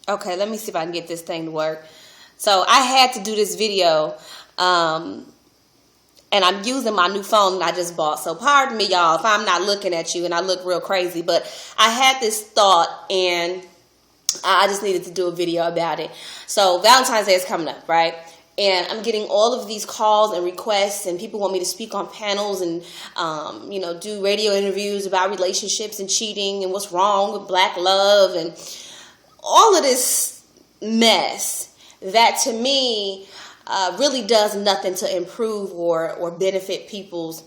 Okay, let me see if I can get this thing to work. So I had to do this video, and I'm using my new phone that I just bought. So pardon me, y'all, if I'm not looking at you and I look real crazy. But I had this thought, and I just needed to do a video about it. So Valentine's Day is coming up, right? And I'm getting all of these calls and requests, and people want me to speak on panels and, do radio interviews about relationships and cheating and what's wrong with black love and all of this mess that to me really does nothing to improve or benefit people's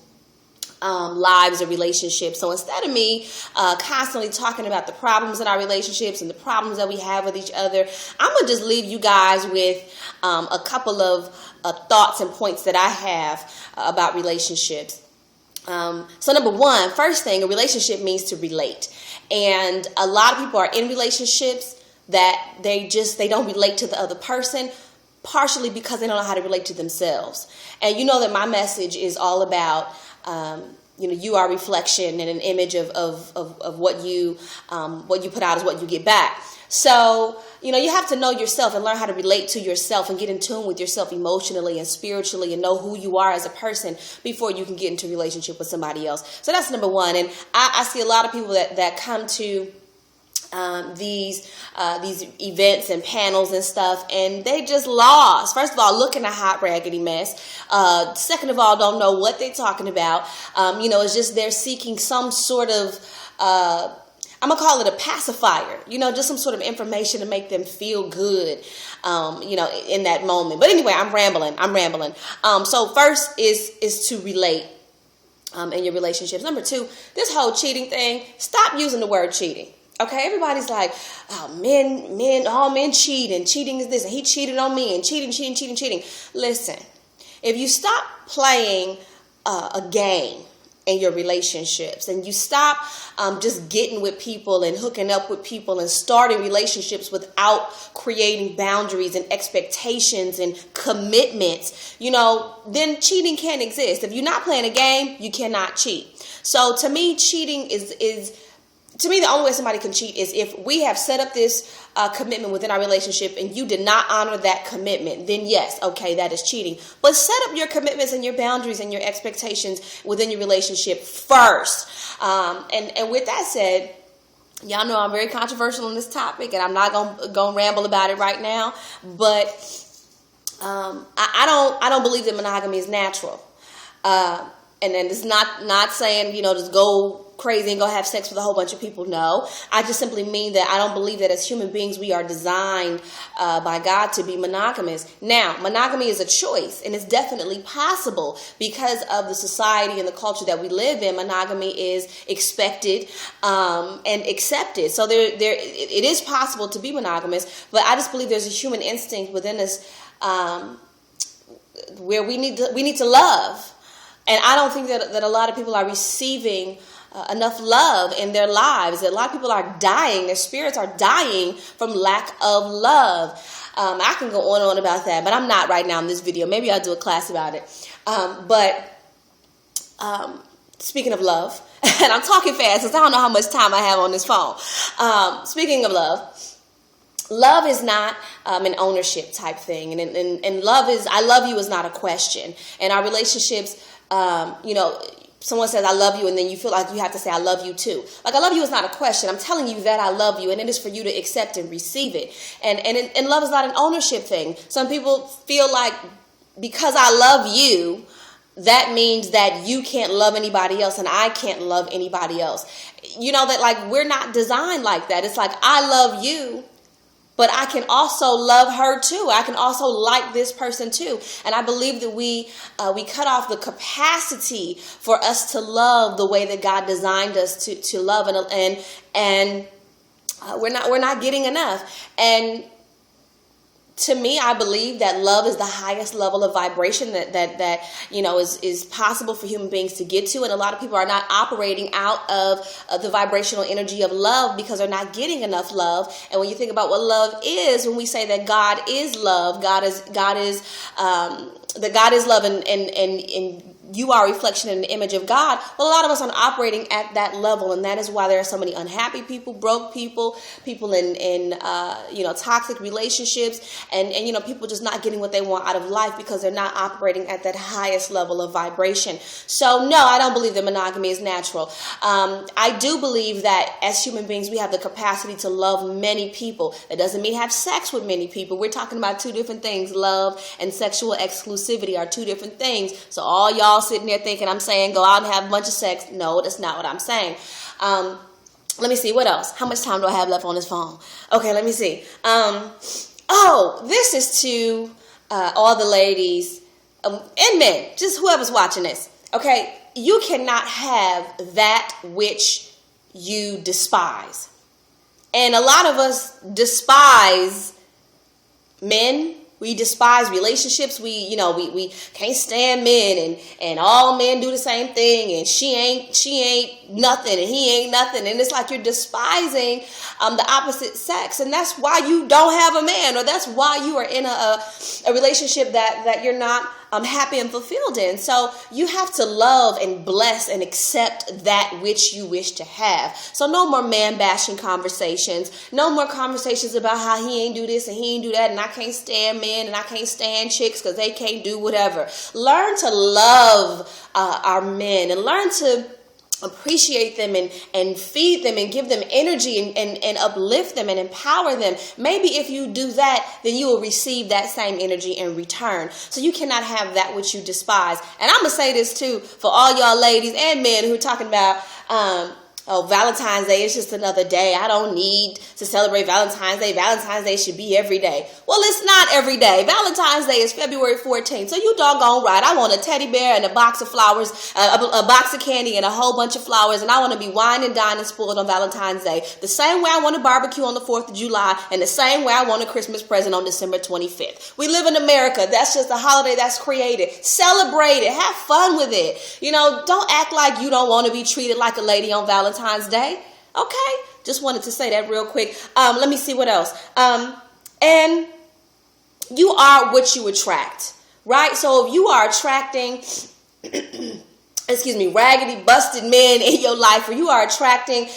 lives or relationships. So instead of me constantly talking about the problems in our relationships and the problems that we have with each other, I'm going to just leave you guys with a couple of thoughts and points that I have about relationships. So number one, first thing, a relationship means to relate. And a lot of people are in relationships that they don't relate to the other person, partially because they don't know how to relate to themselves. And you know that my message is all about, you are a reflection and an image of what you put out is what you get back. So, you have to know yourself and learn how to relate to yourself and get in tune with yourself emotionally and spiritually and know who you are as a person before you can get into a relationship with somebody else. So that's number one. And I see a lot of people that come to these events and panels and stuff, and they just lost. First of all, looking a hot raggedy mess. Second of all, don't know what they're talking about. It's just they're seeking some sort of I'm gonna call it a pacifier, just some sort of information to make them feel good, in that moment. But anyway, I'm rambling. So first is to relate in your relationships. Number two, this whole cheating thing, stop using the word cheating. Okay, everybody's like, oh, all men cheat, and cheating is this, and he cheated on me, and cheating. Listen, if you stop playing a game in your relationships, and you stop just getting with people and hooking up with people and starting relationships without creating boundaries and expectations and commitments, then cheating can't exist. If you're not playing a game, you cannot cheat. So to me, cheating to me, the only way somebody can cheat is if we have set up this commitment within our relationship and you did not honor that commitment, then yes, okay, that is cheating. But set up your commitments and your boundaries and your expectations within your relationship first. And with that said, y'all know I'm very controversial on this topic, and I'm not gonna ramble about it right now. But I don't believe that monogamy is natural. And then it's not saying, just go crazy and go have sex with a whole bunch of people. No, I just simply mean that I don't believe that as human beings we are designed by God to be monogamous. Now, monogamy is a choice, and it's definitely possible because of the society and the culture that we live in. Monogamy is expected and accepted. So it is possible to be monogamous, but I just believe there's a human instinct within us where we need to love. And I don't think that a lot of people are receiving enough love in their lives. That a lot of people are dying. Their spirits are dying from lack of love. I can go on and on about that, but I'm not right now in this video. Maybe I'll do a class about it. But speaking of love, and I'm talking fast because I don't know how much time I have on this phone. Speaking of love is not an ownership type thing. And love is, I love you is not a question. And our relationships, someone says, I love you, and then you feel like you have to say, I love you too. Like, I love you is not a question. I'm telling you that I love you, and it is for you to accept and receive it. And love is not an ownership thing. Some people feel like because I love you, that means that you can't love anybody else and I can't love anybody else. That like we're not designed like that. It's like, I love you, but I can also love her too. I can also like this person too. And I believe that we cut off the capacity for us to love the way that God designed us to love, and we're not getting enough. And to me, I believe that love is the highest level of vibration that is possible for human beings to get to. And a lot of people are not operating out of the vibrational energy of love because they're not getting enough love. And when you think about what love is, when we say that God is love, God is love, and you are a reflection in the image of God. Well, a lot of us aren't operating at that level, and that is why there are so many unhappy people, broke people, people in toxic relationships, and people just not getting what they want out of life because they're not operating at that highest level of vibration. So no, I don't believe that monogamy is natural. I do believe that as human beings, we have the capacity to love many people. That doesn't mean have sex with many people. We're talking about two different things. Love and sexual exclusivity are two different things. So all y'all sitting there thinking I'm saying go out and have a bunch of sex. No, that's not what I'm saying. Let me see. What else? How much time do I have left on this phone? Okay, let me see. This is to all the ladies and men, just whoever's watching this. Okay, you cannot have that which you despise. And a lot of us despise men. We despise relationships. We can't stand men, and all men do the same thing, and she ain't nothing, and he ain't nothing. And it's like you're despising the opposite sex. And that's why you don't have a man, or that's why you are in a relationship that you're not happy and fulfilled in. So you have to love and bless and accept that which you wish to have. So no more man bashing conversations. No more conversations about how he ain't do this and he ain't do that, and I can't stand men and I can't stand chicks because they can't do whatever. Learn to love our men, and learn to appreciate them and feed them and give them energy and uplift them and empower them. Maybe if you do that, then you will receive that same energy in return. So you cannot have that which you despise. And I'm going to say this too for all y'all ladies and men who are talking about, Valentine's Day is just another day. I don't need to celebrate Valentine's Day. Valentine's Day should be every day. Well, it's not every day. Valentine's Day is February 14th. So you doggone right. I want a teddy bear and a box of flowers, a box of candy and a whole bunch of flowers. And I want to be wine and dined and spoiled on Valentine's Day. The same way I want a barbecue on the 4th of July, and the same way I want a Christmas present on December 25th. We live in America. That's just a holiday that's created. Celebrate it. Have fun with it. Don't act like you don't want to be treated like a lady on Valentine's Day. Okay, just wanted to say that real quick. Let me see what else. And you are what you attract, right? So if you are attracting raggedy, busted men in your life, or you are attracting,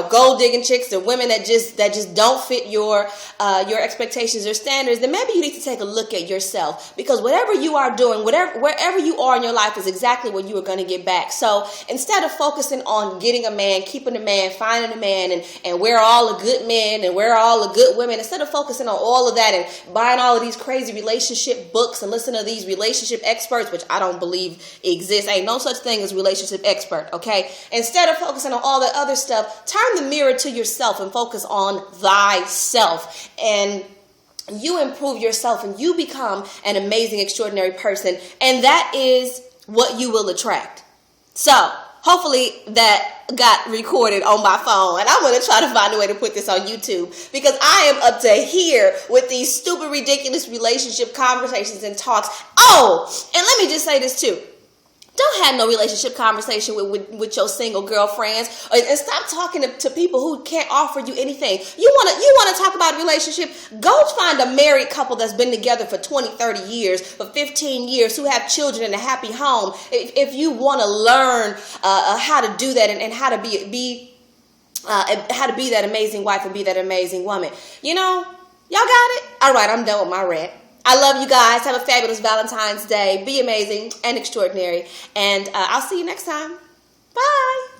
gold digging chicks or women that just don't fit your expectations or standards, then maybe you need to take a look at yourself, because whatever you are doing, wherever you are in your life is exactly what you are going to get back. So instead of focusing on getting a man, keeping a man, finding a man, and we're all a good men and we're all a good women, instead of focusing on all of that and buying all of these crazy relationship books and listening to these relationship experts, which I don't believe exist. Ain't no such thing as relationship expert, okay? Instead of focusing on all the other stuff, turn the mirror to yourself and focus on thyself. And you improve yourself and you become an amazing, extraordinary person. And that is what you will attract. So hopefully that got recorded on my phone, and I'm going to try to find a way to put this on YouTube, because I am up to here with these stupid, ridiculous relationship conversations and talks. Oh, and let me just say this too. Don't have no relationship conversation with your single girlfriends, and stop talking to people who can't offer you anything. You want to talk about relationship? Go find a married couple that's been together for 20, 30 years, for 15 years, who have children in a happy home. If you want to learn how to do that and how to be that amazing wife and be that amazing woman, y'all got it? All right, I'm done with my rant. I love you guys. Have a fabulous Valentine's Day. Be amazing and extraordinary. And I'll see you next time. Bye.